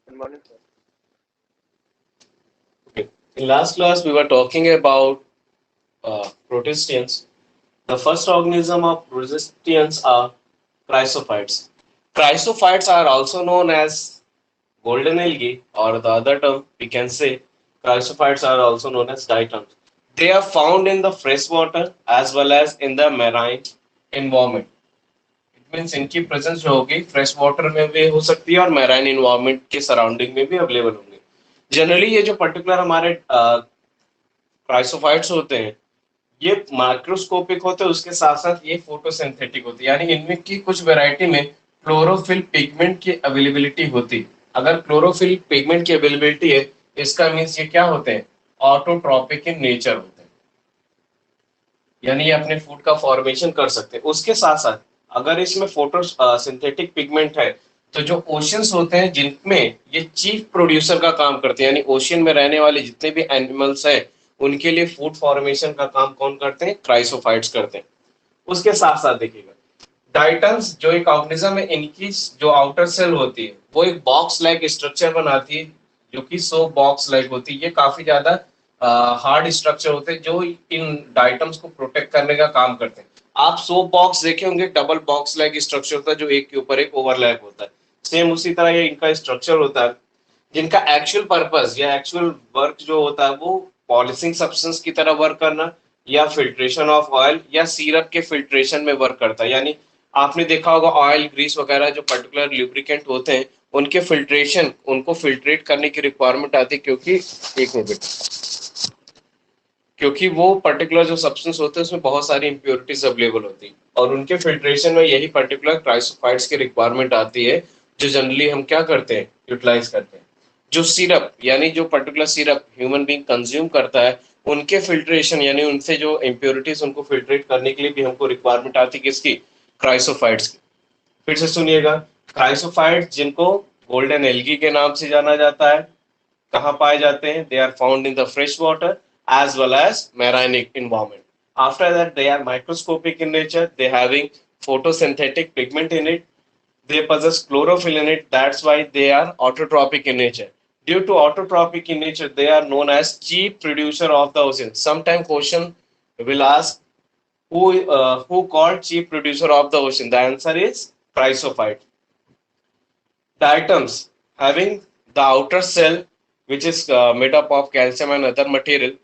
Good morning, sir. Okay. In last class, we were talking about protistians. The first organism of protistians are chrysophytes. Chrysophytes are also known as golden algae, or the other term we can say chrysophytes are also known as diatoms. They are found in the freshwater as well as in the marine environment. It means इनकी presence जो होगी fresh water में भी हो सकती है और marine environment के सराउंडिंग में भी अवेलेबल होंगे. जनरली ये जो पर्टिकुलर हमारे क्राइसोफाइट्स होते हैं ये माइक्रोस्कोपिक होते हैं, उसके साथ साथ ये फोटोसिंथेटिक होते हैं, यानी इनमें की कुछ वैरायटी में क्लोरोफिल पिगमेंट की अवेलेबिलिटी होती है. अगर क्लोरोफिल पिगमेंट की अवेलेबिलिटी है इसका मीन्स ये क्या होते हैं, ऑटोट्रॉपिक इन नेचर होते हैं, यानी ये अपने फूड का फॉर्मेशन कर सकते हैं. उसके साथ साथ अगर इसमें फोटो सिंथेटिक पिगमेंट है तो जो ओशियंस होते हैं जिनमें ये चीफ प्रोड्यूसर का काम करते हैं, यानी ओशियन में रहने वाले जितने भी एनिमल्स हैं उनके लिए फूड फॉर्मेशन का काम कौन करते हैं, क्राइसोफाइट्स करते हैं. उसके साथ साथ देखिएगा डाइटम्स जो एक ऑर्गेनिज्म है, इनकी जो आउटर सेल होती है वो एक बॉक्स लाइक स्ट्रक्चर बनाती है जो कि सो बॉक्स लाइक होती है. ये काफी ज्यादा हार्ड स्ट्रक्चर होते हैं जो इन डाइटम्स को प्रोटेक्ट करने का काम करते हैं. आप सोप बॉक्स देखे होंगे, डबल बॉक्स लाइक स्ट्रक्चर होता है जो एक के ऊपर एक ओवरलैप होता है. सेम उसी तरह ये इनका स्ट्रक्चर होता है जिनका एक्चुअल पर्पस या एक्चुअल वर्क जो होता है वो पॉलिशिंग सब्सटेंस की तरह वर्क करना या फिल्ट्रेशन ऑफ ऑयल या सीरप के फिल्ट्रेशन में वर्क करता है. यानी आपने देखा होगा ऑयल ग्रीस वगैरह जो पर्टिकुलर ल्यूब्रिकेंट होते हैं उनके फिल्ट्रेशन, उनको फिल्ट्रेट करने की रिक्वायरमेंट आती है क्योंकि एक मिनट, क्योंकि वो पर्टिकुलर जो सब्सटेंस होते हैं उसमें बहुत सारी इम्प्योरिटीज अवेलेबल होती है और उनके फिल्ट्रेशन में यही पर्टिकुलर क्राइसोफाइट्स की रिक्वायरमेंट आती है जो जनरली हम क्या करते हैं, यूटिलाइज करते हैं. जो सिरप यानी जो particular syrup human being consume करता है उनके फिल्ट्रेशन यानी उनसे जो इम्प्योरिटीज उनको फिल्ट्रेट करने के लिए भी हमको रिक्वायरमेंट आती है किसकी, क्राइसोफाइट्स की. फिर से सुनिएगा, क्राइसोफाइट्स जिनको गोल्डन एल्गी के नाम से जाना जाता है कहाँ पाए जाते हैं, they are found in the fresh water as well as marine environment. After that, they are microscopic in nature. They having photosynthetic pigment in it. They possess chlorophyll in it. That's why they are autotrophic in nature. Due to autotrophic in nature, they are known as chief producer of the ocean. Sometime question will ask who called chief producer of the ocean. The answer is chrysophyte. Diatoms having the outer shell which is made up of calcium and other material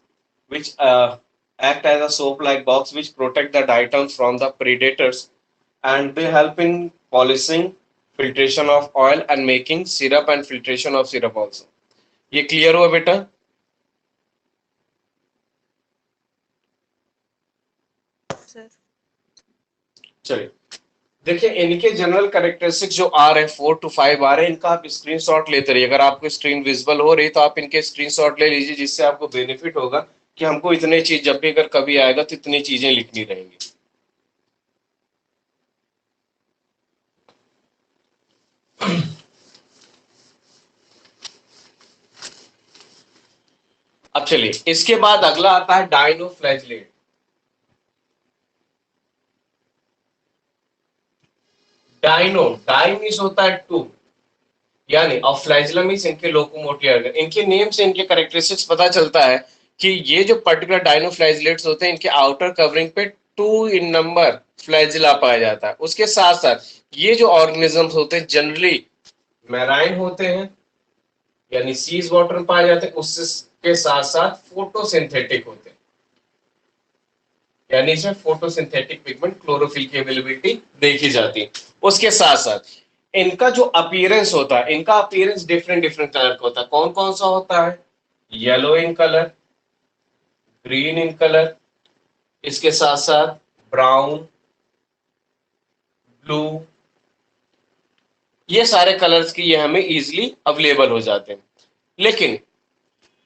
which act as a soap-like box which protect the diatoms from the predators, and they help in polishing, filtration of oil and making syrup and filtration of syrup also. ये clear हुआ बेटा? Sir. चलिए देखिए इनके general characteristic जो आ रहे हैं 4 to 5 आ रहे हैं, इनका आप स्क्रीनशॉट लेते रहिए. अगर आपको स्क्रीन विजिबल हो रही तो आप इनके स्क्रीनशॉट ले लीजिए जिससे आपको बेनिफिट होगा कि हमको इतने चीज जब भी अगर कभी आएगा तो इतनी चीजें लिखनी रहेंगी. अब चलिए इसके बाद अगला आता है डाइनोफ्लैजिलेट. डाई मीन्स होता है टू, यानी और फ्लैजिलम मीन्स इनके लोकोमोटिव ऑर्गन. इनके नेम से इनके कैरेक्टरिस्टिक्स पता चलता है कि ये जो पर्टिकुलर डाइनोफ्लैजिलेट्स होते हैं इनके आउटर कवरिंग पे 2 इन नंबर फ्लैजिला पाया जाता है. उसके साथ साथ ये जो ऑर्गेनिजम्स होते हैं जनरली मैराइन होते हैं यानी सीज वाटर में पाए जाते हैं, उसके साथ साथ फोटोसिंथेटिक होते हैं यानी इसमें फोटोसिंथेटिक पिगमेंट क्लोरोफिल की अवेलेबिलिटी देखी जाती है. उसके साथ साथ इनका जो अपीयरेंस होता है, इनका अपीयरेंस डिफरेंट डिफरेंट कलर का होता है. कौन कौन सा होता है, yellow in colour, green in colour, इसके साथ साथ ब्राउन, ब्लू, ये सारे कलर्स की ये हमें इजीली अवेलेबल हो जाते हैं. लेकिन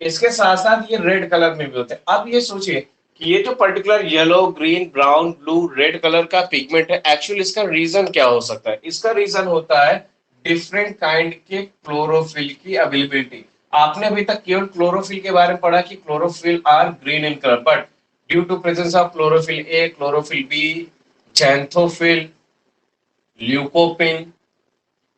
इसके साथ साथ ये रेड कलर में भी होते हैं. अब ये सोचिए कि ये जो particular yellow, green, brown, blue, red colour का पिगमेंट है, एक्चुअली इसका रीजन क्या हो सकता है? इसका रीजन होता है डिफरेंट काइंड के क्लोरोफिल की अवेलेबिलिटी. आपने अभी तक केवल क्लोरोफिल के बारे में पढ़ा कि chlorophyll are green in colour, but due to presence of chlorophyll A, chlorophyll B, xanthophyll, lycopene,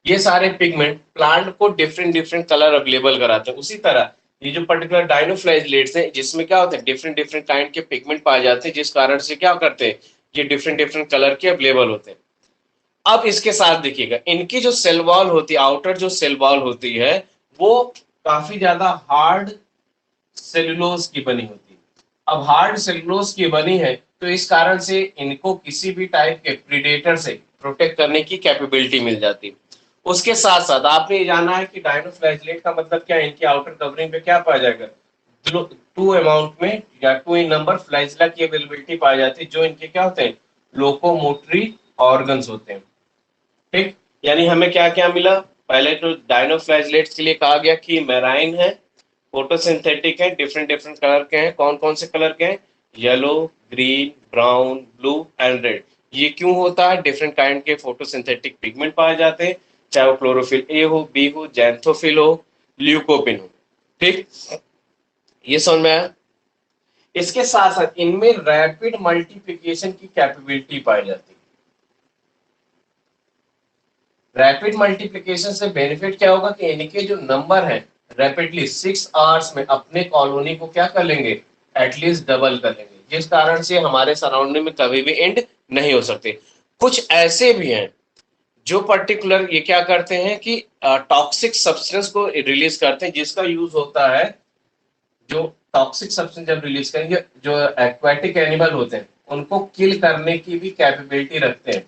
ये सारे पिगमेंट प्लांट को डिफरेंट डिफरेंट कलर अवेलेबल कराते हैं। उसी तरह ये जो पर्टिकुलर डाइनोफ्लाइजलेट्स हैं, जिसमें क्या होता है, डिफरेंट डिफरेंट काइंड के पिगमेंट पाए जाते हैं, जिस कारण से क्या करते हैं, ये डिफरेंट डिफरेंट कलर के अवेलेबल होते हैं। अब इसके साथ देखिएगा, इनकी जो सेल वॉल होती है, आउटर जो सेल वॉल होती है, वो काफी ज्यादा हार्ड सेलुलोज की बनी होती है। अब हार्ड सेलुलोज की बनी है, तो इस कारण से इनको किसी भी टाइप के प्रीडेटर से प्रोटेक्ट करने की कैपेबिलिटी मिल जाती है। उसके साथ साथ आपने ये जाना है कि डायनोफ्लैगेलेट का मतलब क्या है, इनकी आउटर कवरिंग पे क्या पाया जाएगा, टू अमाउंट में या टू इन नंबर फ्लैजिला की अवेलेबिलिटी पाई जाती है, जो इनके क्या होते हैं, लोकोमोटरी ऑर्गन्स होते हैं। ठीक, यानी हमें क्या क्या मिला, पहले तो डायनोफ्लैजिलेट्स के लिए कहा गया कि मेराइन है, फोटोसिंथेटिक है, डिफरेंट डिफरेंट कलर के हैं। कौन कौन से कलर के हैं, yellow, green, brown, blue and red. ये क्यों होता है, डिफरेंट काइंड के फोटोसिंथेटिक पिगमेंट पाए जाते हैं, चाहे वो क्लोरोफिल ए हो, बी हो, जैंथोफिल हो, ल्यूकोपिन हो। ठीक, ये समझ में आया। इसके साथ साथ इनमें रैपिड मल्टीप्लिकेशन की कैपेबिलिटी पाई जाती है। रैपिड मल्टीप्लिकेशन से बेनिफिट क्या होगा कि इनके जो नंबर है रैपिडली 6 आवर्स में अपने कॉलोनी को क्या कर लेंगे, एटलीस्ट डबल कर लेंगे, जिस कारण से हमारे सराउंडिंग में कभी भी एंड नहीं हो सकते। कुछ ऐसे भी हैं जो पर्टिकुलर ये क्या करते हैं कि टॉक्सिक सब्सटेंस को रिलीज करते हैं, जिसका यूज होता है, जो टॉक्सिक सब्सटेंस जब रिलीज करेंगे, जो एक्वाटिक एनिमल होते हैं उनको किल करने की भी कैपेबिलिटी रखते हैं।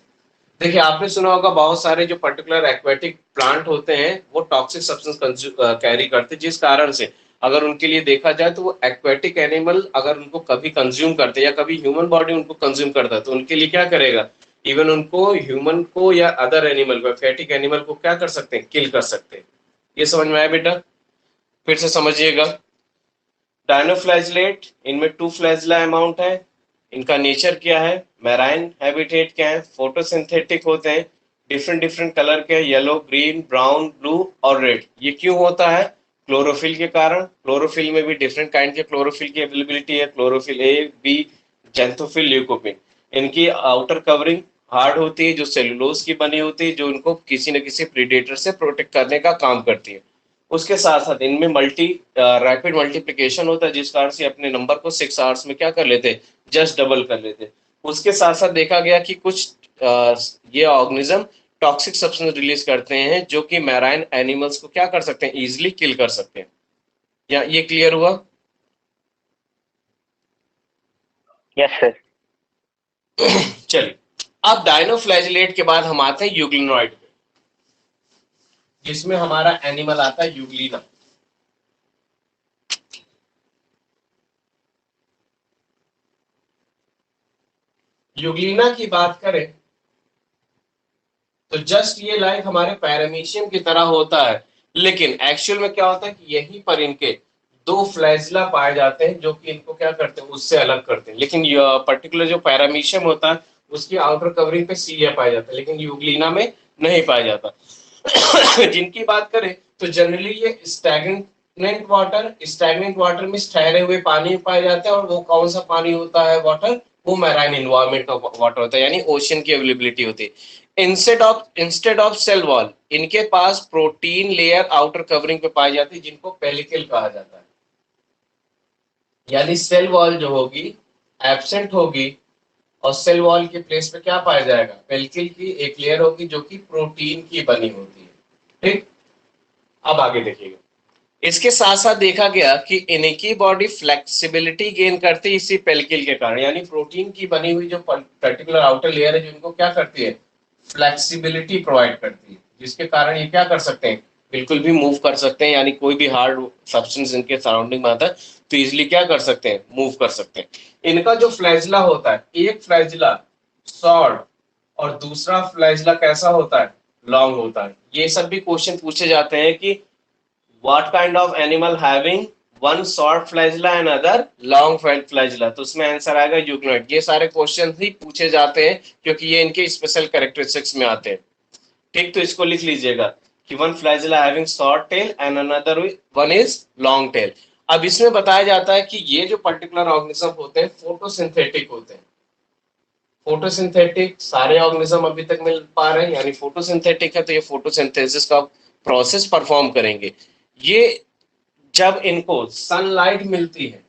देखिए, आपने सुना होगा बहुत सारे जो पर्टिकुलर एक्वेटिक प्लांट होते हैं वो टॉक्सिक सब्सटेंस कैरी करते हैं, जिस कारण से अगर उनके लिए देखा जाए तो वो एक्वेटिक एनिमल अगर उनको कभी कंज्यूम करते हैं या कभी ह्यूमन बॉडी उनको कंज्यूम करता है, तो उनके लिए क्या करेगा, इवन उनको ह्यूमन को या अदर एनिमल को, एक्वेटिक एनिमल को क्या कर सकते हैं, किल कर सकते हैं। ये समझ में आया बेटा, फिर से समझिएगा। डायनोफ्लैजिलेट, इनमें टू फ्लैजिला अमाउंट है। इनका नेचर क्या है, मैराइन हैबिटेट क्या है, फोटोसिंथेटिक होते हैं, डिफरेंट डिफरेंट कलर के, येलो, ग्रीन, ब्राउन, ब्लू और रेड। ये क्यों होता है, क्लोरोफिल के कारण। क्लोरोफिल में भी डिफरेंट काइंड के क्लोरोफिल की अवेलेबिलिटी है, क्लोरोफिल ए, बी, जेंथोफिल, ल्यूकोपिन। इनकी आउटर कवरिंग हार्ड होती है, जो सेलुलोज की बनी होती है, जो इनको किसी न किसी प्रीडेटर से प्रोटेक्ट करने का काम करती है। उसके साथ साथ इनमें रैपिड मल्टीप्लिकेशन होता है, जिस कारण से अपने नंबर को 6 आवर्स में क्या कर लेते, जस्ट डबल कर लेते। उसके साथ साथ देखा गया कि कुछ ये ऑर्गेनिज्म टॉक्सिक सब्सटेंस रिलीज करते हैं, जो कि मैराइन एनिमल्स को क्या कर सकते हैं, इजिली किल कर सकते हैं। या ये क्लियर हुआ? Yes sir. चलिए, अब डायनोफ्लैजिलेट के बाद हम आते हैं यूग्लिनॉइड पे, जिसमें हमारा एनिमल आता है यूग्लिना। यूग्लिना की बात करें तो जस्ट ये लाइक हमारे पैरामीशियम की तरह होता है, लेकिन एक्चुअल में क्या होता है कि यहीं पर इनके दो फ्लैजिला पाए जाते हैं, जो कि इनको क्या करते हैं, उससे अलग करते हैं। लेकिन पर्टिकुलर जो पैरामीशियम होता है उसकी आउटर कवरिंग पे सीलिया पाया जाता है, लेकिन यूग्लिना में नहीं पाया जाता। जिनकी बात करें तो जनरली ये स्टैग्नेंट वाटर में ठहरे हुए पानी में पाए जाते हैं, और वो कौन सा पानी होता है, वाटर, वो मैराइन एनवायरमेंट का वाटर होता है, यानी ओशन की अवेलेबिलिटी होती है। इंस्टेड ऑफ सेल वॉल इनके पास प्रोटीन लेयर आउटर कवरिंग पे पाई जाती है, जिनको पेलिकल कहा जाता है। यानी सेल वॉल जो होगी एब्सेंट होगी, और सेल वॉल के प्लेस पे क्या पाया जाएगा, पेलिकल की एक लेयर होगी जो कि प्रोटीन की बनी होती है। ठीक, अब आगे देखिएगा। इसके साथ साथ देखा गया कि इनकी बॉडी फ्लेक्सिबिलिटी गेन करती है इसी पेलिकल के कारण, यानी प्रोटीन की बनी हुई जो पर्टिकुलर आउटर लेयर है, जिनको क्या करती है, फ्लेक्सिबिलिटी प्रोवाइड करती है, जिसके कारण ये क्या कर सकते हैं, बिल्कुल भी मूव कर सकते हैं। यानी कोई भी हार्ड सब्सटेंस इनके सराउंडिंग में आता है तो इजिली क्या कर सकते हैं, मूव कर सकते हैं। इनका जो फ्लैजिला होता है, एक फ्लैजिला शॉर्ट और दूसरा फ्लैजिला कैसा होता है, लॉन्ग होता है। ये सब भी क्वेश्चन पूछे जाते हैं कि what kind of animal having one short flagella and other long flagella, तो उसमें आंसर आएगा यूग्लिनॉइड। ये सारे क्वेश्चन ही पूछे जाते हैं क्योंकि ये इनके स्पेशल कैरेक्टरिस्टिक्स में आते हैं। ठीक, तो इसको लिख लीजिएगा कि one flagella having short tail and another one is long tail. अब इसमें बताया जाता है कि ये जो पर्टिकुलर ऑर्गेनिज्म होते हैं फोटोसिंथेटिक होते हैं। फोटोसिंथेटिक सारे ऑर्गेनिज्म अभी तक मिल पा रहे हैं, यानी फोटोसिंथेटिक है तो ये फोटोसिंथेसिस का प्रोसेस परफॉर्म करेंगे। ये जब इनको सनलाइट मिलती है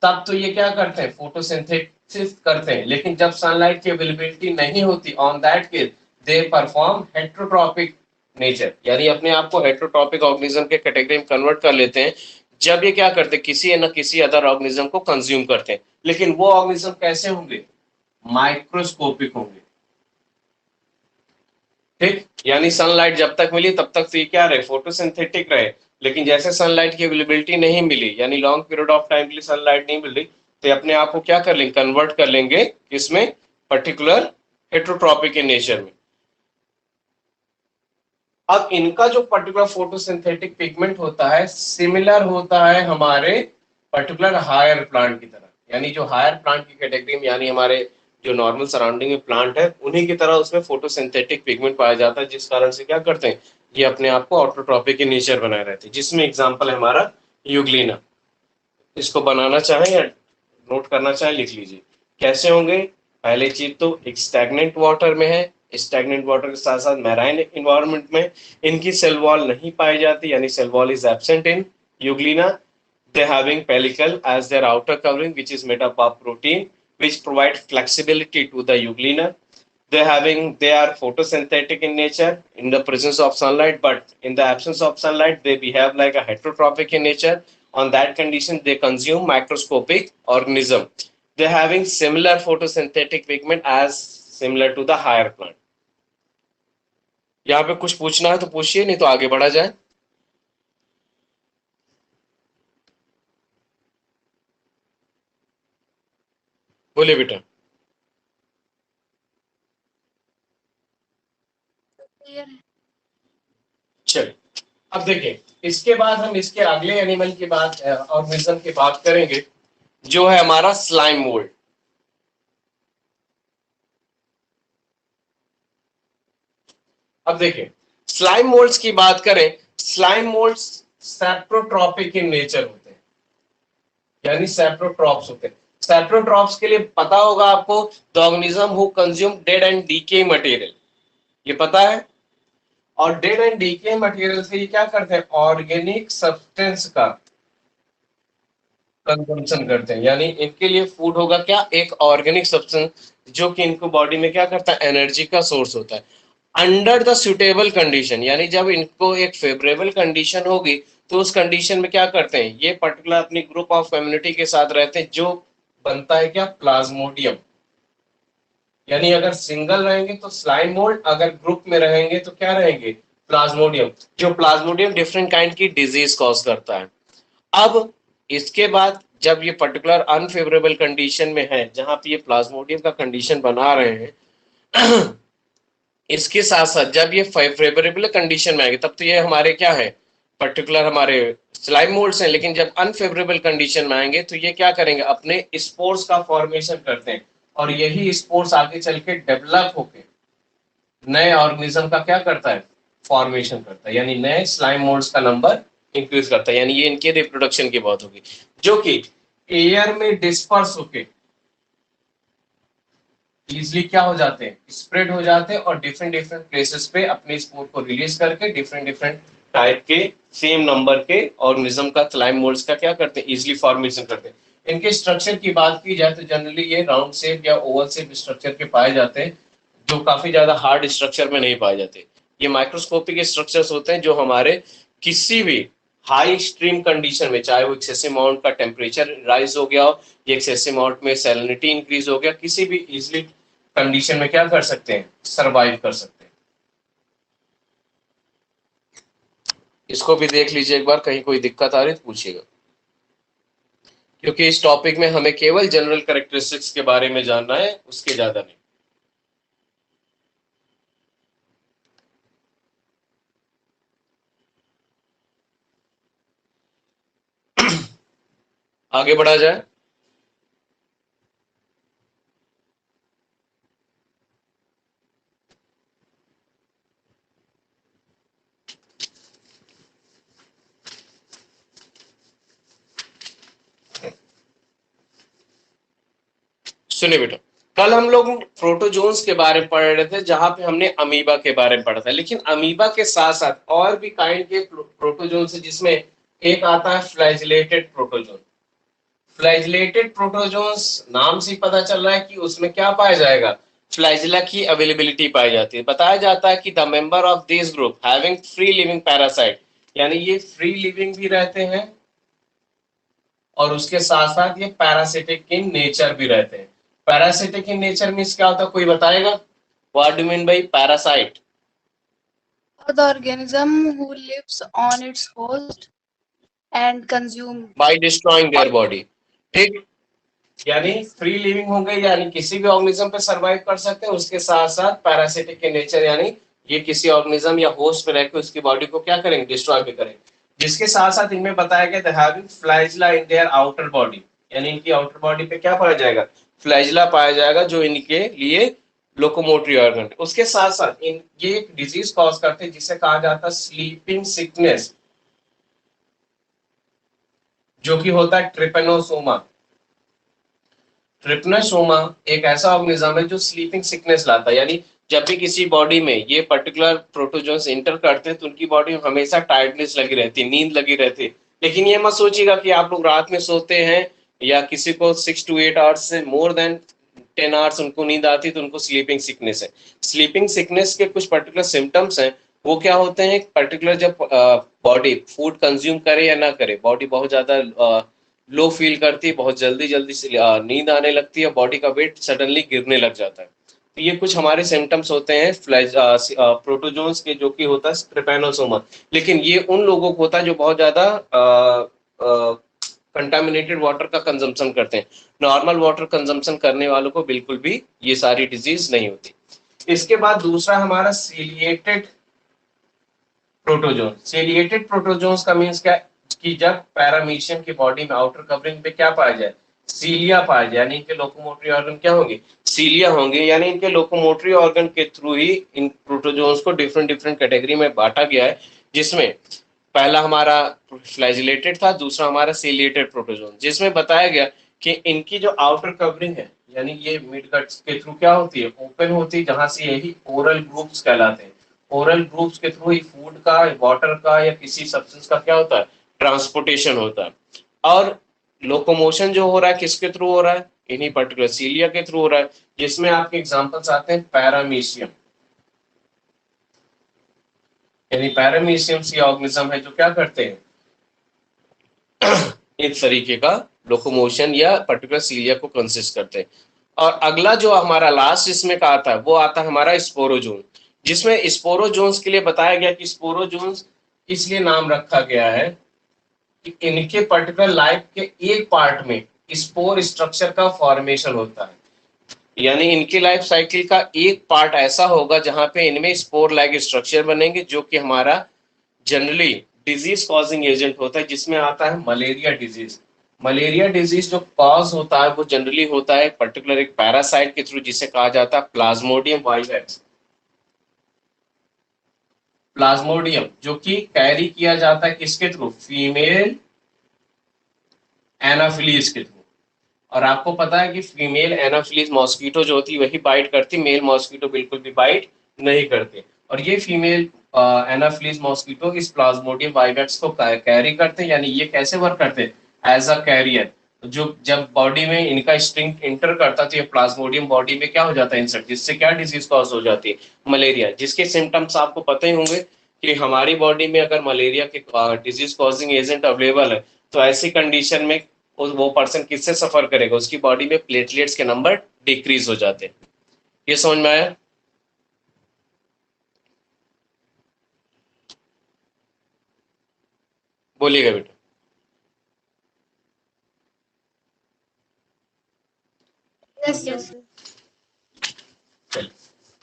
तब तो ये क्या करते हैं, फोटोसिंथेसिस करते हैं, लेकिन जब सनलाइट की अवेलेबिलिटी नहीं होती, on that case they perform heterotrophic nature, यानी अपने आप को हेट्रोट्रॉपिक ऑर्गेनिज्म के कैटेगरी में कन्वर्ट कर लेते हैं। जब ये क्या करते हैं, किसी न किसी अदर ऑर्गेनिज्म को कंज्यूम करते हैं, लेकिन वो ऑर्गेनिज्म कैसे होंगे, माइक्रोस्कोपिक होंगे। ठीक, यानी सनलाइट जब तक मिली तब तक तो ये क्या रहे, फोटोसिंथेटिक रहे, लेकिन जैसे सनलाइट की अवेलेबिलिटी नहीं मिली, यानी लॉन्ग पीरियड ऑफ टाइम के लिए सनलाइट नहीं मिल रही, तो अपने आप को क्या कर लेंगे, कन्वर्ट कर लेंगे किसमें, पर्टिकुलर हेट्रोट्रॉपिक इन नेचर में। अब इनका जो पर्टिकुलर फोटोसिंथेटिक पिगमेंट होता है सिमिलर होता है हमारे पर्टिकुलर हायर प्लांट की तरह, यानी जो हायर प्लांट की कैटेगरी में, यानी हमारे जो नॉर्मल सराउंडिंग में प्लांट है उन्हीं की तरह उसमें फोटोसिंथेटिक पिगमेंट पाया जाता है, जिस कारण से क्या करते हैं, ये अपने आप को ऑटोट्रॉपिक इन नेचर बनाए रहते हैं, जिसमें एग्जाम्पल है हमारा यूग्लिना। इसको बनाना चाहें या नोट करना चाहें लिख लीजिए। कैसे होंगे, पहले चीज तो एक स्टैग्नेंट वाटर में है, स्टैग्नेंट वाटर के साथ साथ मैराइन इन्वायरमेंट में इनकी सेल वॉल नहीं पाई जाती, यानी cell wall is absent in Euglena. They having pellicle as their outer covering, which is made up of protein, which provide flexibility to the euglena. They are photosynthetic in nature in the presence of sunlight, but in the absence of sunlight, they behave like a heterotrophic in nature. On that condition, they consume microscopic organism. They having similar photosynthetic pigment as similar to the higher plant. यहाँ पे कुछ पूछना है तो पूछिए, नहीं तो आगे बढ़ा जाए। बोलिए बेटा। क्लियर है। चलिए, अब देखिए, इसके बाद हम इसके अगले एनिमल की बात, ऑर्गेनिज्म की बात करेंगे, जो है हमारा स्लाइम मोल्ड। अब देखिए, स्लाइम मोल्ड्स की बात करें, slime moulds saprotrophic in nature होते हैं, यानी सेप्रोट्रॉप्स होते हैं। सेप्रोट्रॉप्स के लिए पता होगा आपको, the organism who consume dead and decay material, ये पता है। और डेड एंड डीके मटेरियल से ये क्या करते हैं, ऑर्गेनिक सब्सटेंस का कंजम्पशन करते हैं, यानी इनके लिए फूड होगा क्या, एक ऑर्गेनिक सब्सटेंस, जो कि इनको बॉडी में क्या करता है, एनर्जी का सोर्स होता है। अंडर द सुटेबल कंडीशन, यानी जब इनको एक फेवरेबल कंडीशन होगी तो उस कंडीशन में क्या करते हैं, ये पर्टिकुलर अपनी ग्रुप ऑफ कम्युनिटी के साथ रहते हैं, जो बनता है क्या, प्लाज्मोडियम। यानी अगर सिंगल रहेंगे तो स्लाइम मोल्ड, अगर ग्रुप में रहेंगे तो क्या रहेंगे, प्लाज्मोडियम। जो प्लाज्मोडियम डिफरेंट काइंड की डिजीज कॉज करता है। अब इसके बाद जब ये पर्टिकुलर अनफेवरेबल कंडीशन में है, जहां पे ये प्लाज्मोडियम का कंडीशन बना रहे हैं, इसके साथ साथ जब ये फेवरेबल कंडीशन में आएंगे तब तो ये हमारे क्या है, पर्टिकुलर हमारे स्लाइम मोल्ड्स हैं, लेकिन जब अनफेवरेबल कंडीशन में आएंगे तो ये क्या करेंगे, अपने स्पोर्स का फॉर्मेशन करते हैं, और यही स्पोर्स आगे चल के डेवलप होके नए ऑर्गेनिज्म का क्या करता है, फॉर्मेशन करता है, यानी नए स्लाइम मोल्ड्स का नंबर इंक्रीज करता है, यानी ये इनके रिप्रोडक्शन की बात होगी, जो कि एयर में डिस्पर्स होके इजिली क्या हो जाते हैं, स्प्रेड हो जाते हैं, और डिफरेंट डिफरेंट प्लेसेस पे अपने स्पोर को रिलीज करके डिफरेंट डिफरेंट टाइप के सेम नंबर के ऑर्गेनिज्म का स्लाइम मोल्ड्स का क्या करते हैं, इजिली फॉर्मेशन करते हैं। इनके स्ट्रक्चर की बात की जाए तो जनरली ये राउंड शेप या ओवल शेप स्ट्रक्चर के पाए जाते हैं, जो काफी ज्यादा हार्ड स्ट्रक्चर में नहीं पाए जाते। ये माइक्रोस्कोपिक स्ट्रक्चर्स होते हैं जो हमारे किसी भी हाई स्ट्रीम कंडीशन में, चाहे वो एक्सेसिव अमाउंट का टेम्परेचर राइज हो गया हो, या एक्सेसिव अमाउंट में सैलिनिटी इंक्रीज हो गया, किसी भी इजिली कंडीशन में क्या कर सकते हैं, सरवाइव कर सकते हैं। इसको भी देख लीजिए एक बार, कहीं कोई दिक्कत आ रही तो पूछिएगा, क्योंकि इस टॉपिक में हमें केवल जनरल कैरेक्टरिस्टिक्स के बारे में जानना है, उसके ज्यादा नहीं। आगे बढ़ा जाए। सुनिए बेटा, कल हम लोग प्रोटोजोन्स के बारे में पढ़ रहे थे, जहां पे हमने अमीबा के बारे में पढ़ा था, लेकिन अमीबा के साथ साथ और भी काइंड के प्रोटोजोन्स है, जिसमें एक आता है फ्लैजिलेटेड प्रोटोजोन। फ्लैजिलेटेड प्रोटोजोन्स नाम से पता चल रहा है कि उसमें क्या पाया जाएगा, फ्लैजिला की अवेलेबिलिटी पाई जाती है। बताया जाता है कि the member of this group having free living parasite, यानी ये फ्री लिविंग भी रहते हैं और उसके साथ साथ ये पैरासिटिक इन नेचर भी रहते हैं। पैरासिटिक इन नेचर मींस क्या होता है, कोई बताएगा? What do mean by parasite? The organism who lives on its host and consume. By destroying their body. ठीक, यानी फ्री लिविंग होंगे, यानी किसी भी ऑर्गेनिज्म पे सरवाइव कर सकते हैं, उसके साथ साथ पैरासिटिक इन नेचर, यानी ये किसी ऑर्गेनिज्म या होस्ट पे रहकर उसकी बॉडी को क्या करेंगे, डिस्ट्रॉय भी करेंगे। जिसके साथ साथ इनमें बताया गया they having flagella in their outer body, यानी इनकी आउटर बॉडी पे क्या पाया जाएगा, फ्लैजिला पाया जाएगा, जो इनके लिए लोकोमोटरी ऑर्गन। उसके साथ साथ इन ये एक डिजीज कॉज करते हैं जिसे कहा जाता है स्लीपिंग सिकनेस, जो कि होता है ट्रिपेनोसोमा। ट्रिपनोसोमा एक ऐसा ऑर्गेनिज्म है जो स्लीपिंग सिकनेस लाता है, यानी जब भी किसी बॉडी में ये पर्टिकुलर प्रोटोजोन्स इंटर करते हैं तो उनकी बॉडी में हमेशा टायर्डनेस लगी रहती है, नींद लगी रहती है। लेकिन ये मत सोचिएगा कि आप लोग रात में सोते हैं या किसी को 6 to 8 आवर्स से मोर देन 10 आवर्स उनको नींद आती है तो उनको स्लीपिंग सिकनेस है। स्लीपिंग सिकनेस के कुछ पर्टिकुलर सिम्टम्स हैं, वो क्या होते हैं, पर्टिकुलर जब बॉडी फूड कंज्यूम करे या ना करे, बॉडी बहुत ज्यादा लो फील करती है, बहुत जल्दी जल्दी से नींद आने लगती है, बॉडी का वेट सडनली गिरने लग जाता है। तो ये कुछ हमारे सिम्टम्स होते हैं प्रोटोजोन्स के, जो कि होता है ट्रिपैनोसोमा। लेकिन ये उन लोगों को होता है जो बहुत ज्यादा कंटामिनेटेड वाटर का कंजम्पशन करते हैं। नॉर्मल वाटर कंजम्पशन करने वालों को बिल्कुल भी ये सारी डिजीज नहीं होती। इसके बाद दूसरा हमारा सीलिएटेड प्रोटोजोन। सीलिएटेड प्रोटोजोन्स का मीन्स क्या है कि जब पैरामीशियम की बॉडी में आउटर कवरिंग पे क्या पाया जाए, सीलिया पाया जाए, यानी इनके लोकोमोटरी ऑर्गन क्या होंगे, सीलिया होंगे। यानी इनके लोकोमोटरी ऑर्गन के थ्रू ही इन प्रोटोजोन्स को डिफरेंट डिफरेंट कैटेगरी में बांटा गया है, जिसमें पहला हमारा फ्लैजिलेटेड था, दूसरा हमारा सीलिएटेड प्रोटोजोन, जिसमें बताया गया कि इनकी जो आउटर कवरिंग है, यानी ये मिड गट्स के थ्रू क्या होती है, ओपन होती है, जहां से यही ओरल ग्रुप्स कहलाते हैं। ओरल ग्रुप्स के थ्रू ही फूड का, वाटर का या किसी सब्सटेंस का क्या होता है, ट्रांसपोर्टेशन होता है। और लोकोमोशन जो हो रहा है किसके थ्रू हो रहा है, इन्हीं पर्टिकुलर सीलिया के थ्रू हो रहा है, जिसमें आपके एग्जांपल्स आते हैं पैरामीशियम, यानी पैरामीशियम सी ऑर्गेनिज्म है जो क्या करते हैं इस तरीके का लोकोमोशन या पर्टिकुलर सीलिया को कंसिस्ट करते हैं। और अगला जो हमारा लास्ट इसमें का आता है वो आता है हमारा स्पोरोजोन, जिसमें स्पोरोजोन्स के लिए बताया गया कि स्पोरोजोन्स इसलिए नाम रखा गया है कि इनके पर्टिकुलर लाइफ के एक पार्ट में स्पोर स्ट्रक्चर का फॉर्मेशन होता है, यानी इनकी लाइफ साइकिल का एक पार्ट ऐसा होगा जहां पे इनमें स्पोर लाइक स्ट्रक्चर बनेंगे, जो कि हमारा जनरली डिजीज कॉजिंग एजेंट होता है, जिसमें आता है मलेरिया डिजीज। मलेरिया डिजीज जो कॉज होता है वो जनरली होता है पर्टिकुलर एक पैरासाइट के थ्रू, जिसे कहा जाता है प्लाज्मोडियम वाइवेक्स। प्लाज्मोडियम जो कि कैरी किया जाता है किसके थ्रू, फीमेल एनाफिलीज के थ्रू। और आपको पता है कि फीमेल एनाफिलीज मॉस्किटो जो होती है वही बाइट करती, मेल मॉस्किटो बिल्कुल भी बाइट नहीं करते। और ये फीमेल एनाफिलीज मॉस्किटो इस प्लाज्मोडियम वाइवेक्स को कैरी करते हैं, यानी ये कैसे वर्क करते हैं, एज अ कैरियर। जो जब बॉडी में इनका स्ट्रिंग इंटर करता है तो ये प्लाज्मोडियम बॉडी में क्या हो जाता है, इंसर्ट, जिससे क्या डिजीज कॉज हो जाती है, मलेरिया। जिसके सिम्टम्स आपको पता ही होंगे कि हमारी बॉडी में अगर मलेरिया के डिजीज कॉजिंग एजेंट अवेलेबल है तो ऐसी कंडीशन में वो पर्सन किससे सफर करेगा, उसकी बॉडी में प्लेटलेट्स के नंबर डिक्रीज हो जाते हैं। ये समझ में आया? बोलिएगा बेटा। Yes.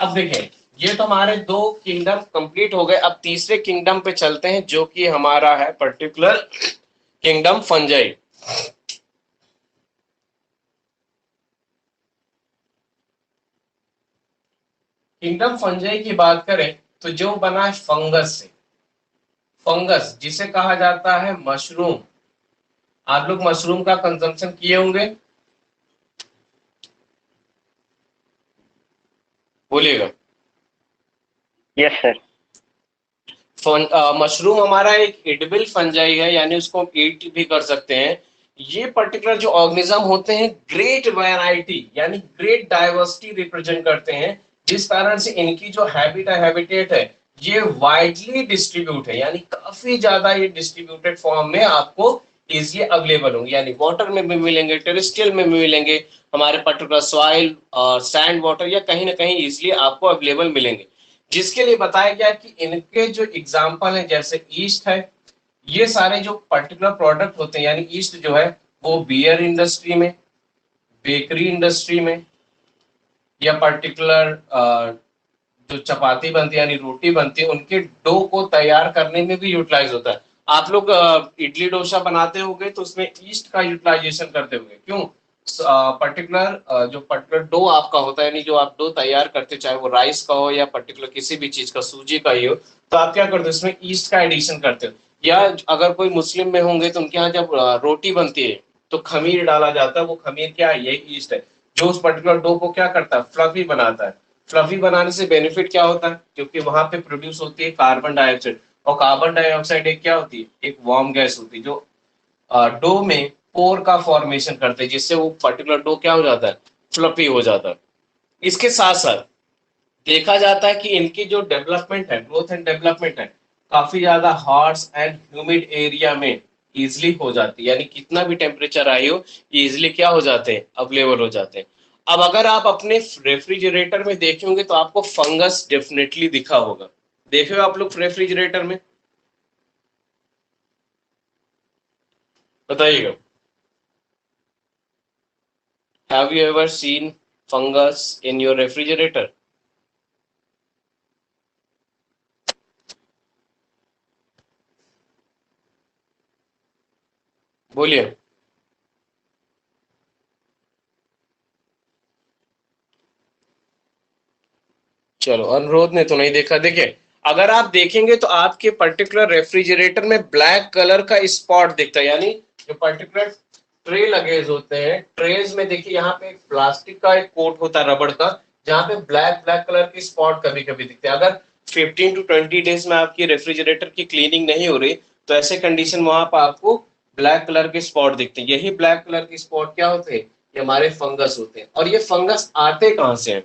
अब देखें, ये तो हमारे 2 किंगडम कंप्लीट हो गए। अब तीसरे किंगडम पे चलते हैं, जो कि हमारा है particular kingdom fungi. Kingdom fungi की बात करें तो जो बना है फंगस से, फंगस जिसे कहा जाता है मशरूम। आप लोग मशरूम का कंजम्पशन किए होंगे, बोलिएगा। Yes sir. मशरूम हमारा एक एडिबल फंजाई है, यानी उसको हम ईट भी कर सकते हैं। ये पर्टिकुलर जो ऑर्गेनिज्म होते हैं ग्रेट वैरायटी यानी ग्रेट डाइवर्सिटी रिप्रेजेंट करते हैं, जिस कारण से इनकी जो हैबिटेट है ये वाइडली डिस्ट्रीब्यूट है, यानी काफी ज्यादा ये डिस्ट्रीब्यूटेड फॉर्म में आपको इजिली अवेलेबल होंगे, यानी वाटर में भी मिलेंगे, टेरेस्ट्रियल में भी मिलेंगे, हमारे पर्टिकुलर सॉइल और सैंड वाटर या कहीं ना कहीं इजिली आपको अवेलेबल मिलेंगे। जिसके लिए बताया गया कि इनके जो एग्जाम्पल है जैसे ईस्ट है, ये सारे जो पर्टिकुलर प्रोडक्ट होते हैं, यानी ईस्ट जो है वो बियर इंडस्ट्री में, बेकरी इंडस्ट्री में, या पर्टिकुलर जो चपाती बनती है यानी रोटी बनती है उनके डो को तैयार करने में भी यूटिलाइज होता है। आप लोग इडली डोसा बनाते होंगे तो उसमें ईस्ट का यूटिलाइजेशन करते होंगे, क्यों? पर्टिकुलर जो पर्टिकुलर डो आपका होता है, यानी जो आप डो तैयार करते, चाहे वो राइस का हो या पर्टिकुलर किसी भी चीज का, सूजी का ही हो, तो आप क्या करते हो इसमें ईस्ट का एडिशन करते हो। या अगर कोई मुस्लिम में होंगे तो उनके यहाँ जब रोटी बनती है तो खमीर डाला जाता है, वो खमीर क्या है? ये ईस्ट है, जो उस पर्टिकुलर डो को क्या करता है? फ्लफी बनाता है। फ्लफी बनाने से बेनिफिट क्या होता है? क्योंकि वहां पे प्रोड्यूस होती है कार्बन डाइऑक्साइड, और कार्बन डाइऑक्साइड एक क्या होती है? एक वार्म गैस होती है, जो डो में पोर का फॉर्मेशन करते हैं, जिससे वो पर्टिकुलर डो क्या हो जाता है? फ्लफी हो जाता है। इसके साथ साथ देखा जाता है कि इनकी जो डेवलपमेंट है, ग्रोथ एंड डेवलपमेंट है, काफी ज्यादा हॉट एंड ह्यूमिड एरिया में इजिली हो जाती है, यानी कितना भी टेम्परेचर आई हो इजिली क्या हो जाते हैं? अवेलेबल हो जाते हैं। अब अगर आप अपने रेफ्रिजरेटर में देखे होंगे तो आपको फंगस डेफिनेटली दिखा होगा। देखे हो आप लोग रेफ्रिजरेटर में? बताइएगा, have you ever seen fungus in your refrigerator? बोलिए। चलो, अनुरोध ने तो नहीं देखा। देखिए, अगर आप देखेंगे तो आपके पर्टिकुलर रेफ्रिजरेटर में ब्लैक कलर का स्पॉट दिखता है, यानी जो पर्टिकुलर ट्रे लगे होते हैं, ट्रेज में देखिए यहाँ पे एक प्लास्टिक का एक कोट होता है रबड़ का, जहाँ पे ब्लैक ब्लैक कलर के स्पॉट कभी कभी दिखते हैं। अगर 15 टू 20 डेज में आपकी रेफ्रिजरेटर की क्लीनिंग नहीं हो रही तो ऐसे कंडीशन वहां पर आपको ब्लैक कलर के स्पॉट दिखते हैं। यही ब्लैक कलर के स्पॉट क्या होते हैं? ये हमारे फंगस होते हैं। और ये फंगस आते कहाँ से हैं?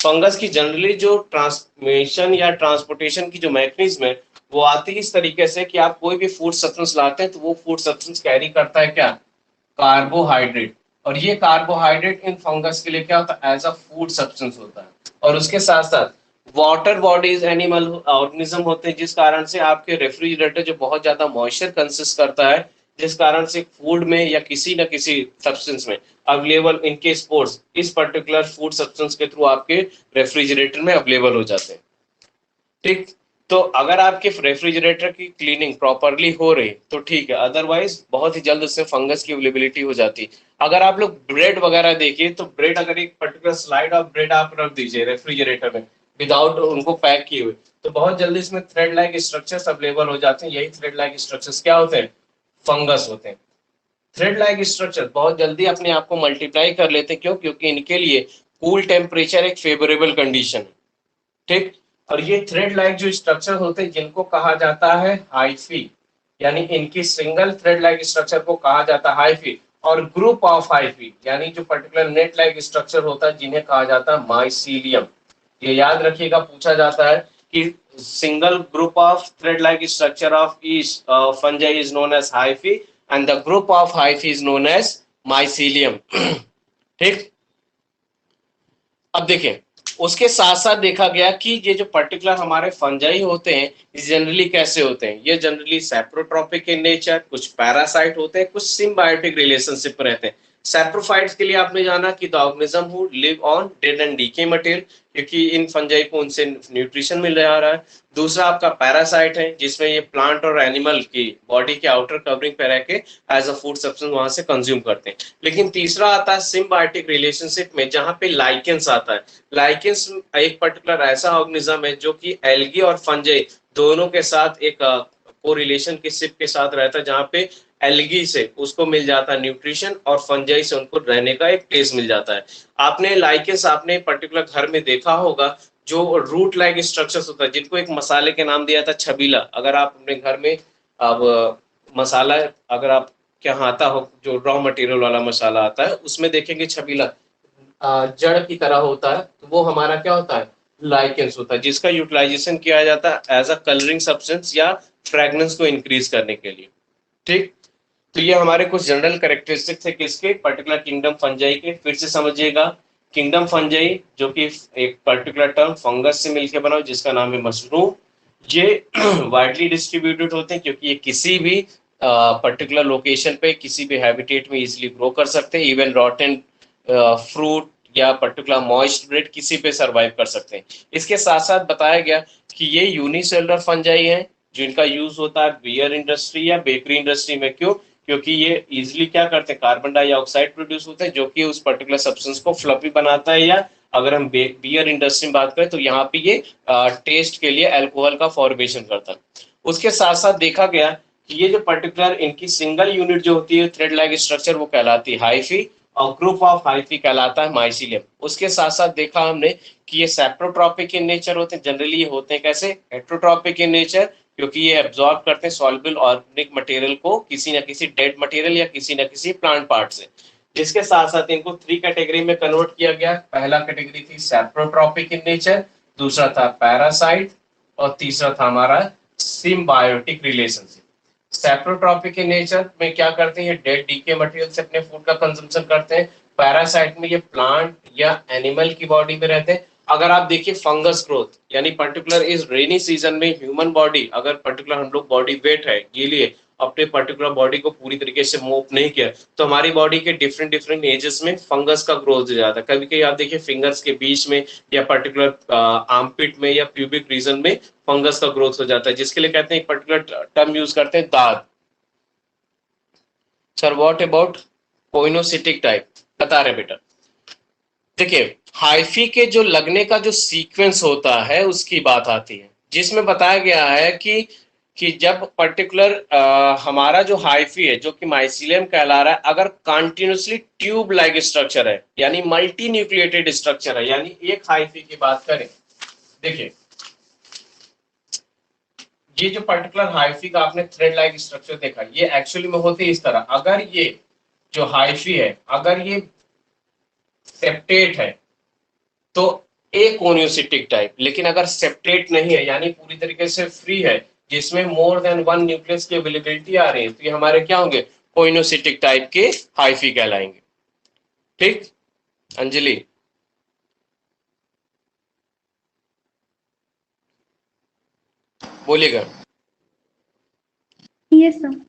फंगस की जनरली जो ट्रांसमिशन या ट्रांसपोर्टेशन की जो मैकेनिज्म है वो आती है इस तरीके से कि आप कोई भी फूड सब्सटेंस लाते हैं तो वो फूड सब्सटेंस कैरी करता है क्या? कार्बोहाइड्रेट। और ये कार्बोहाइड्रेट इन फंगस के लिए क्या होता है? एज अ फूड सब्सटेंस होता है। और उसके साथ साथ वाटर बॉडीज एनिमल ऑर्गेनिज्म होते हैं, जिस कारण से आपके रेफ्रिजरेटर जो बहुत ज्यादा मॉइस्चर कंसिस्ट करता है, जिस कारण से फूड में या किसी न किसी सब्सटेंस में अवेलेबल इनके स्पोर्स इस पर्टिकुलर फूड सब्सटेंस के थ्रू आपके रेफ्रिजरेटर में अवेलेबल हो जाते हैं। ठीक, तो अगर आपके रेफ्रिजरेटर की क्लीनिंग प्रॉपरली हो रही तो ठीक है, अदरवाइज बहुत ही जल्द उससे फंगस की अवेलेबिलिटी हो जाती है। अगर आप लोग ब्रेड वगैरह देखिए तो ब्रेड, अगर एक पर्टिकुलर स्लाइड ऑफ ब्रेड आप रख दीजिए रेफ्रिजरेटर में विदाउट उनको पैक किए हुए, तो बहुत जल्दी इसमें थ्रेड लाइक स्ट्रक्चर्स अवेलेबल हो जाते हैं। यही थ्रेड लाइक स्ट्रक्चर्स क्या होते हैं? फंगस होते हैं। थ्रेड लाइक स्ट्रक्चर बहुत जल्दी अपने आप को मल्टीप्लाई कर लेते हैं। क्यों? क्योंकि इनके लिए कूल टेम्परेचर एक फेवरेबल कंडीशन है। ठीक, और ये थ्रेड लाइक जो स्ट्रक्चर होते हैं जिनको कहा जाता है हाइफी, यानी इनकी सिंगल थ्रेड लाइक स्ट्रक्चर को कहा जाता है हाइफी। और ग्रुप ऑफ हाइफी यानी जो पर्टिकुलर नेट लाइक स्ट्रक्चर होता है जिन्हें कहा जाता है माइसीलियम। ये याद रखिएगा, पूछा जाता है कि single group of thread like structure of each fungi is known as hyphae and the group of hyphae is known as mycelium. ठीक, अब देखें, उसके साथ साथ देखा गया कि ये जो पर्टिकुलर हमारे फंजाई होते हैं जनरली कैसे होते हैं? ये जनरली सैप्रोट्रॉपिक इन नेचर, कुछ पैरासाइट होते हैं, कुछ सिम्बायोटिक रिलेशनशिप रहते हैं। सैप्रोफाइट्स के लिए आपने जाना कि the organism who live on dead and decay material, क्योंकि इन फंजाई को उनसे न्यूट्रिशन मिल रहा है। दूसरा आपका पैरासाइट है, जिसमें ये प्लांट और एनिमल की बॉडी के आउटर कवरिंग पे रह के एज अ फूड सब्सटेंस वहां से कंज्यूम करते हैं। लेकिन तीसरा आता है सिम्बायोटिक रिलेशनशिप में, जहां पे लाइकेंस आता है। लाइकेंस एक पर्टिकुलर ऐसा ऑर्गेनिज्म है जो कि एल्गी और फंजाई दोनों के साथ एक कोरिलेशन के सिप के साथ रहता है, जहाँ पे एल्गी से उसको मिल जाता है न्यूट्रिशन और फंजाई से उनको रहने का एक प्लेस मिल जाता है। आपने लाइकेंस आपने पर्टिकुलर घर में देखा होगा, जो रूट लाइक स्ट्रक्चर्स होता है, जिनको एक मसाले के नाम दिया था छबीला। अगर आप अपने घर में अब मसाला, अगर आप क्या आता हो, जो रॉ मटेरियल वाला मसाला आता है उसमें देखेंगे छबीला जड़ की तरह होता है, तो वो हमारा क्या होता है, लाइकेंस होता है, जिसका यूटिलाइजेशन किया जाता है एज अ कलरिंग सब्सटेंस या फ्रेगनेंस को इंक्रीज करने के लिए। ठीक, तो ये हमारे कुछ जनरल कैरेक्टरिस्टिक्स है किसके, पर्टिकुलर किंगडम फंजाई के। फिर से समझिएगा, किंगडम फंजाई जो कि एक पर्टिकुलर टर्म फंगस से मिलकर बना जिसका नाम है मशरूम। ये वाइडली डिस्ट्रीब्यूटेड होते हैं क्योंकि ये किसी भी पर्टिकुलर लोकेशन पे किसी भी हैबिटेट में इजीली ग्रो कर सकते हैं। इवन रॉटन फ्रूट या पर्टिकुलर मॉइस्ट ब्रेड किसी पे सरवाइव कर सकते हैं। इसके साथ साथ बताया गया कि ये यूनिसेलुलर फंजाई है जिनका यूज होता है बियर इंडस्ट्री या बेकरी इंडस्ट्री में। क्यों? क्योंकि ये इजिली क्या करते हैं, कार्बन डाइऑक्साइड प्रोड्यूस होते हैं जो कि उस पर्टिकुलर सब्सटेंस को फ्लफी बनाता है, या अगर हम बियर इंडस्ट्री में बात करें तो यहाँ पे ये टेस्ट के लिए अल्कोहल का फॉर्मेशन करता है। उसके साथ साथ देखा गया कि ये जो पर्टिकुलर इनकी सिंगल यूनिट जो होती है थ्रेड लाइक स्ट्रक्चर वो कहलाती है हाइफी, और ग्रुप ऑफ हाइफी कहलाता है माइसीलियम। उसके साथ साथ देखा हमने कि ये सेप्रोट्रॉपिक इन नेचर होते हैं। जनरली ये होते हैं कैसे, हेट्रोट्रॉपिक इन नेचर, क्योंकि ये एब्जॉर्ब करते हैं सॉल्युबल ऑर्गेनिक मटेरियल को किसी न किसी डेड मटेरियल या किसी न किसी प्लांट पार्ट से। इसके साथ साथ इनको 3 कैटेगरी में कन्वर्ट किया गया। पहला कैटेगरी थी सेप्रोट्रॉपिक इन नेचर, दूसरा था पैरासाइट, और तीसरा था हमारा symbiotic relationship. Saprotrophic in nature में क्या करते हैं, डेड डीके मटेरियल से अपने फूड का कंजम्पशन करते हैं। पैरासाइट में ये प्लांट या एनिमल की बॉडी में रहते हैं। अगर आप देखिए फंगस ग्रोथ, यानी पर्टिकुलर इस रेनी सीजन में ह्यूमन बॉडी, अगर पर्टिकुलर हम लोग बॉडी वेट है गीली है, अपने पर्टिकुलर बॉडी को पूरी तरीके से मूव नहीं किया, तो हमारी बॉडी के डिफरेंट डिफरेंट एजेस में फंगस का ग्रोथ हो जाता है। कभी कभी आप देखिए फिंगर्स के बीच में या पर्टिकुलर आर्मपिट में या प्यूबिक रीजन में फंगस का ग्रोथ हो जाता है, जिसके लिए कहते हैं एक पर्टिकुलर टर्म यूज करते हैं दाद। सर व्हाट अबाउट कोइनोसिटिक टाइप, बता रहे बेटा। देखिए हाइफी के जो लगने का जो सीक्वेंस होता है उसकी बात आती है, जिसमें बताया गया है कि जब पर्टिकुलर हमारा जो हाइफी है जो कि माइसीलियम कहला रहा है, अगर कंटिन्यूसली ट्यूब लाइक स्ट्रक्चर है यानी मल्टी न्यूक्लिएटेड स्ट्रक्चर है, यानी एक हाइफी की बात करें, देखिए ये जो पर्टिकुलर हाइफी का आपने थ्रेड लाइक स्ट्रक्चर देखा, ये एक्चुअली में होती है इस तरह। अगर ये जो हाइफी है अगर ये सेप्टेट है तो एकोनियोसिटिक टाइप, लेकिन अगर सेप्टेट नहीं है यानी पूरी तरीके से फ्री है, जिसमें मोर देन वन न्यूक्लियस की अवेलेबिलिटी आ रही है, तो ये हमारे क्या होंगे, कोइनोसिटिक टाइप के हाइफी कहलाएंगे। ठीक, अंजलि बोलिएगा। Yes sir.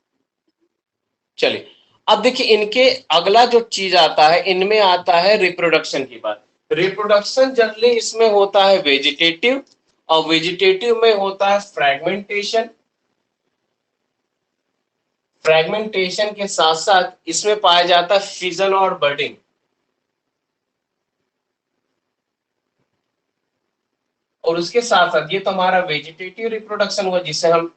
चलिए अब देखिए इनके अगला जो चीज आता है, इनमें आता है रिप्रोडक्शन की बात। रिप्रोडक्शन जनरली इसमें होता है वेजिटेटिव, और वेजिटेटिव में होता है फ्रैगमेंटेशन। फ्रैगमेंटेशन के साथ साथ इसमें पाया जाता है फिजन और बडिंग। और उसके साथ साथ ये तो हमारा वेजिटेटिव रिप्रोडक्शन हुआ जिसे हम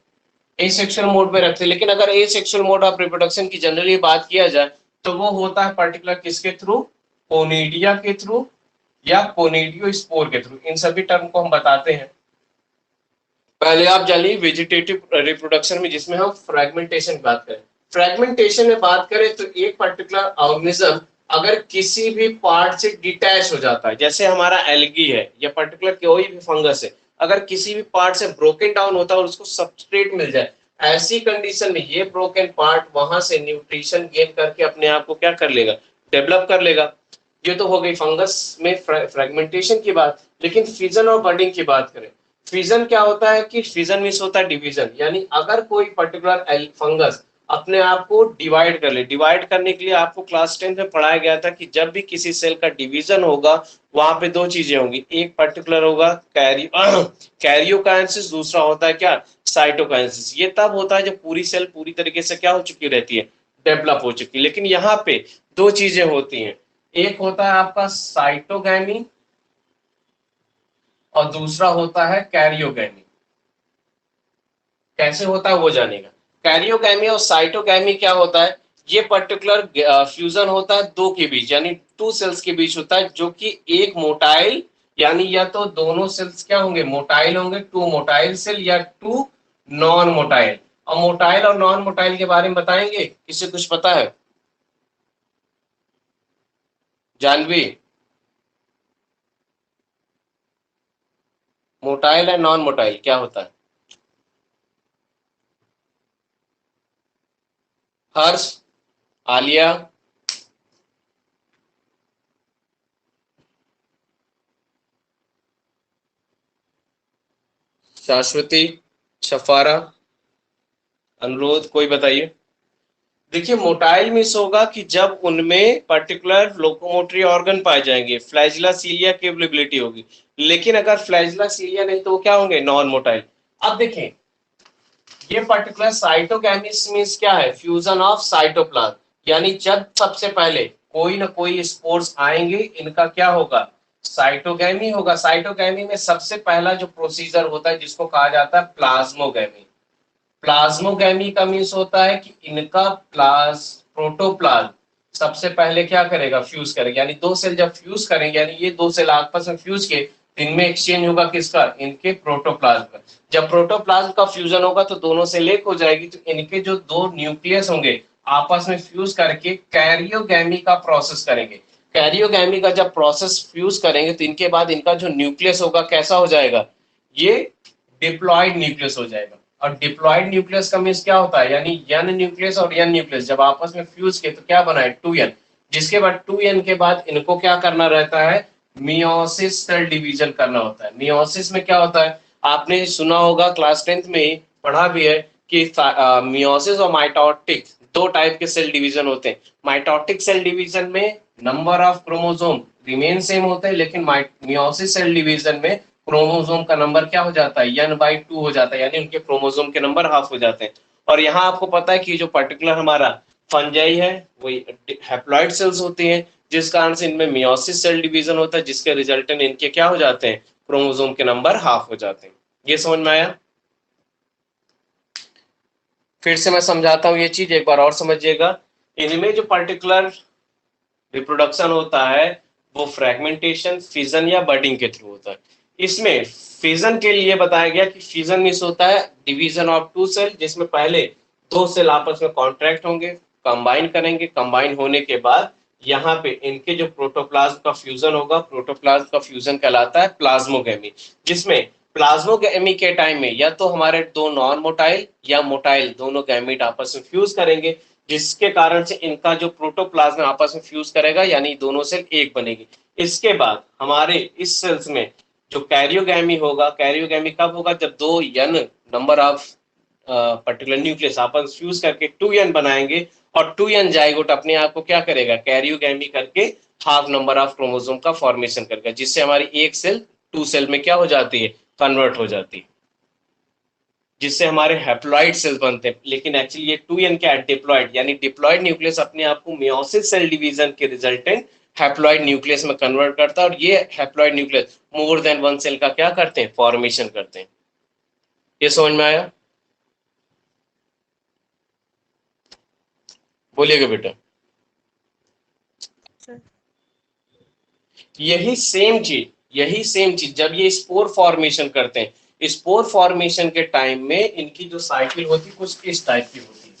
एसेक्सुअल मोड में रखते हैं। लेकिन अगर एसेक्सुअल मोड ऑफ रिप्रोडक्शन की जनरली बात किया जाए तो वो होता है पर्टिकुलर किसके थ्रू, कोनिडिया के थ्रू या कोनिडियोस्पोर के थ्रू। इन सभी टर्म को हम बताते हैं। पहले आप जानिए वेजिटेटिव रिप्रोडक्शन में, जिसमें हम फ्रैगमेंटेशन की बात करें। फ्रैगमेंटेशन में बात करें तो एक पर्टिकुलर ऑर्गेनिज्म अगर किसी भी पार्ट से डिटैच हो जाता है, जैसे हमारा एल्गी है या पर्टिकुलर कोई भी फंगस है, अगर किसी भी पार्ट से ब्रोकन डाउन होता है और उसको सबस्ट्रेट मिल जाए, ऐसी कंडीशन में ये ब्रोकन पार्ट वहां से न्यूट्रिशन गेन करके अपने आप को क्या कर लेगा, डेवलप कर लेगा। ये तो हो गई फंगस में फ्रैगमेंटेशन की बात। लेकिन फिजन और बडिंग की बात करें, फिजन क्या होता है कि फिजन मीन्स होता है डिवीजन, यानी अगर कोई पर्टिकुलर फंगस अपने आप को डिवाइड कर ले। डिवाइड करने के लिए आपको क्लास 10 में पढ़ाया गया था कि जब भी किसी सेल का डिवीजन होगा वहां पे दो चीजें होंगी, एक पर्टिकुलर होगा कैरियोकाइनेसिस, दूसरा होता है क्या, साइटोकाइनेसिस। ये तब होता है जब पूरी सेल पूरी तरीके से क्या हो चुकी रहती है, डेवलप हो चुकी है। लेकिन यहाँ पे दो चीजें होती हैं, एक होता है आपका साइटोगैमी और दूसरा होता है कैरियोगैमी। कैसे होता है वो जानेगा। कैरियोगैमी और साइटोगैमी क्या होता है, ये पर्टिकुलर फ्यूजन होता है दो के बीच, यानी टू सेल्स के बीच होता है, जो कि एक मोटाइल, यानी या तो दोनों सेल्स क्या होंगे, मोटाइल होंगे, टू मोटाइल सेल, या टू नॉन मोटाइल। और मोटाइल और नॉन मोटाइल के बारे में बताएंगे, किसी कुछ पता है? जानवी, मोटाइल है नॉन मोटाइल क्या होता है? हर्ष, आलिया, शाश्वती, शफारा, अनुरोध, कोई बताइए। देखिए मोटाइल मीन्स होगा कि जब उनमें पर्टिकुलर लोकोमोटरी ऑर्गन पाए जाएंगे, फ्लैजिला सीलिया की अवेलेबिलिटी होगी। लेकिन अगर फ्लैजिला सीलिया नहीं तो वो क्या होंगे, नॉन मोटाइल। अब देखें ये पर्टिकुलर साइटोगैमिस मीन्स क्या है, फ्यूजन ऑफ साइटोप्लाज्म, यानी जब सबसे पहले कोई ना कोई स्पोर्स आएंगे, इनका क्या होगा, साइटोगैमी होगा। साइटोगैमी में सबसे पहला जो प्रोसीजर होता है जिसको कहा जाता है प्लाज्मोगैमी। प्लाज्मोगैमी का मीन्स होता है कि इनका प्रोटोप्लाज्म सबसे पहले क्या करेगा, फ्यूज करेगा, यानी दो सेल जब फ्यूज करेंगे, यानी ये दो सेल आपस में फ्यूज के, इनमें एक्सचेंज होगा किसका, इनके प्रोटोप्लाज्म का। जब प्रोटोप्लाज्म का फ्यूजन होगा तो दोनों सेल एक हो जाएगी, तो इनके जो दो न्यूक्लियस होंगे आपस में फ्यूज करके कैरियोगैमी का प्रोसेस करेंगे। कैरियोगैमी का जब प्रोसेस फ्यूज करेंगे तो इनके बाद इनका जो न्यूक्लियस होगा कैसा हो जाएगा, ये डिप्लॉयड न्यूक्लियस हो जाएगा। और डिप्लॉयड न्यूक्लियस का मीन्स क्या होता है, यानी एन न्यूक्लियस और एन न्यूक्लियस जब आपस में फ्यूज के तो क्या बना है, 2n। जिसके बाद 2n के बाद इनको क्या करना रहता है, मियोसिस सेल डिवीजन करना होता है। मियोसिस में क्या होता है, आपने सुना होगा क्लास 10th में पढ़ा भी है कि मियोसिस और माइटोटिक दो टाइप के सेल डिवीजन होते हैं। माइटोटिक सेल डिवीजन में number of chromosome remain same होते हैं, लेकिन मियोसिस सेल डिवीजन में क्रोमोसोम का नंबर क्या हो जाता है, n/2 हो जाता है, यानी उनके क्रोमोसोम के नंबर हाफ हो जाते हैं। और यहाँ आपको पता है कि जो पर्टिकुलर हमारा फंजाई है वही हैप्लॉइड सेल्स होती हैं, जिस कारण से इनमें मियोसिस सेल डिवीजन होता है, जिसके रिजल्टेंट इनके क्या हो जाते हैं, क्रोमोसोम के नंबर हाफ हो जाते हैं। ये समझ में आया? फिर से मैं समझाता हूँ ये चीज एक बार और समझिएगा। इनमें जो पर्टिकुलर रिप्रोडक्शन होता है वो फ्रेगमेंटेशन, फिजन या बडिंग के थ्रू होता है। इसमें फिजन के लिए बताया गया कि फिजन मीन्स होता है डिवीजन ऑफ टू सेल, जिसमें पहले दो सेल आपस में कॉन्ट्रैक्ट होंगे, कंबाइन करेंगे, कंबाइन होने के बाद यहाँ पे इनके जो प्रोटोप्लाज्म का फ्यूजन होगा, प्रोटोप्लाज्म का फ्यूजन कहलाता है प्लाज्मोगैमी। जिसमें प्लाज्मोगैमी के टाइम में या तो हमारे दो नॉन मोटाइल या मोटाइल दोनों गैमीट आपस में फ्यूज करेंगे, जिसके कारण से इनका जो प्रोटोप्लाज्म आपस में फ्यूज करेगा, यानी दोनों सेल एक बनेगी। इसके बाद हमारे इस सेल्स में जो कैरियोगैमी होगा, कैरियोगैमी कब होगा, जब दो n number of particular nucleus आपस फ्यूज करके 2n बनाएंगे, और 2n जाइगोट अपने आप को क्या करेगा, कैरियोगैमी करके हाफ नंबर ऑफ क्रोमोसोम का फॉर्मेशन करेगा, जिससे हमारी एक सेल टू सेल में क्या हो जाती है, कन्वर्ट हो जाती है, जिससे हमारे हैप्लॉइड सेल बनते हैं। लेकिन एक्चुअली ये 2n क्या है, डिप्लॉइड, यानी डिप्लॉइड न्यूक्लियस अपने आप को मियोसिस सेल डिवीजन के रिजल्टेंट हैप्लॉइड न्यूक्लियस में कन्वर्ट करता है, और ये haploid nucleus more than one cell का क्या करते हैं, फॉर्मेशन करते हैं। ये समझ में आया? बोलिएगा बेटा। यही सेम चीज जब ये स्पोर फॉर्मेशन करते हैं, स्पोर फॉर्मेशन के टाइम में इनकी जो साइकिल होती है कुछ इस टाइप की होती है,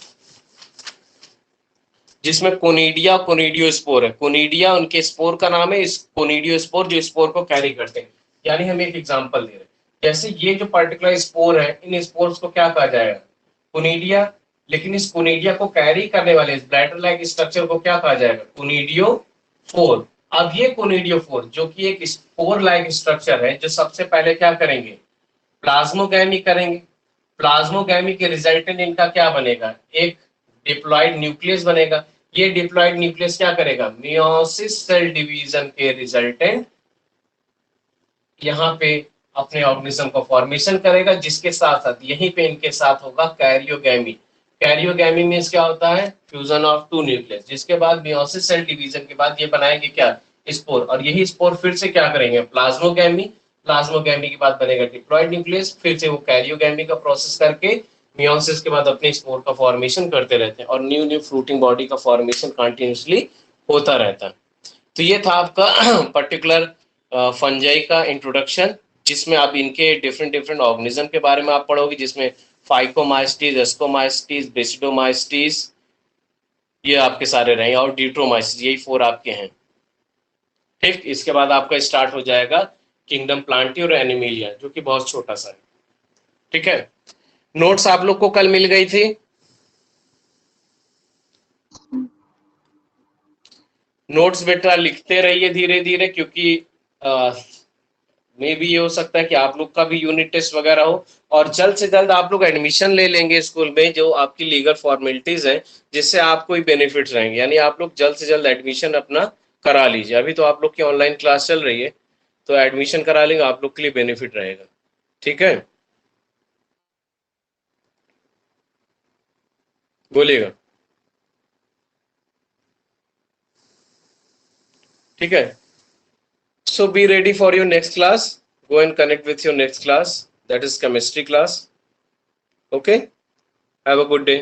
जिसमें कोनिडिया कोनिडियो स्पोर है। कोनिडिया उनके स्पोर का नाम है, इस कोनिडियो स्पोर जो स्पोर को कैरी करते हैं। यानी हम एक एग्जांपल दे रहे हैं, जैसे ये जो पर्टिकुलर स्पोर है, इन स्पोर्स को क्या कहा जाएगा, कोनिडिया। लेकिन इस कोनिडिया को कैरी करने वाले इस ब्लैडर लाइक स्ट्रक्चर को क्या कहा जाएगा, कोनिडियो फोर। अब ये कोनिडियो फोर जो कि एक स्पोर लाइक स्ट्रक्चर है, जो सबसे पहले क्या करेंगे, प्लाज्मोगैमी करेंगे। प्लाज्मोगैमी के रिजल्टेंट इनका क्या बनेगा, एक डिप्लॉइड न्यूक्लियस बनेगा। ये डिप्लॉइड न्यूक्लियस क्या करेगा, मियोसिस सेल डिवीजन के रिजल्टेंट यहाँ पे अपने ऑर्गेनिज्म को फॉर्मेशन करेगा, जिसके साथ साथ यहीं पे इनके साथ होगा कैरियोगैमी। कैरियोगैमी मीन्स क्या होता है, फ्यूजन ऑफ टू न्यूक्लियस, जिसके बाद मियोसिस सेल डिवीजन के बाद ये बनाएंगे क्या, स्पोर, और यही स्पोर फिर से क्या करेंगे, प्लाज्मोगैमी। प्लाज्मोगैमी के बाद बनेगा डिप्लॉइड न्यूक्लियस, फिर से वो कैरियोगैमी का प्रोसेस करके मियोसिस के बाद अपने स्पोर का फॉर्मेशन करते रहते हैं और न्यू न्यू फ्रूटिंग बॉडी का फॉर्मेशन कंटिन्यूसली होता रहता है। तो ये था आपका पर्टिकुलर फंजाई का इंट्रोडक्शन, जिसमें आप इनके डिफरेंट डिफरेंट ऑर्गेनिज्म के बारे में आप पढ़ोगे, जिसमें फाइकोमाइस्टीज, एस्कोमाइस्टीज, बेसिडोमाइस्टीज, ये आपके सारे रहे, और ड्यूट्रोमाइसिस, यही 4 आपके हैं। ठीक, इसके बाद आपका स्टार्ट हो जाएगा किंगडम प्लांटी और एनिमिलिया, जो कि बहुत छोटा सा है। ठीक है, नोट्स आप लोग को कल मिल गई थी। नोट्स बेटा लिखते रहिए धीरे धीरे, क्योंकि मे भी ये हो सकता है कि आप लोग का भी यूनिट टेस्ट वगैरह हो, और जल्द से जल्द आप लोग एडमिशन ले लेंगे स्कूल में, जो आपकी लीगल फॉर्मेलिटीज है, जिससे आपको ही बेनिफिट रहेंगे। यानी आप लोग जल्द से जल्द एडमिशन अपना करा लीजिए। अभी तो आप लोग की ऑनलाइन क्लास चल रही है, तो एडमिशन करा लेंगे, आप लोग के लिए बेनिफिट रहेगा। ठीक है, बोलिएगा। ठीक है, so be ready for your next class. Go and connect with your next class, that is chemistry class. Okay, have a good day.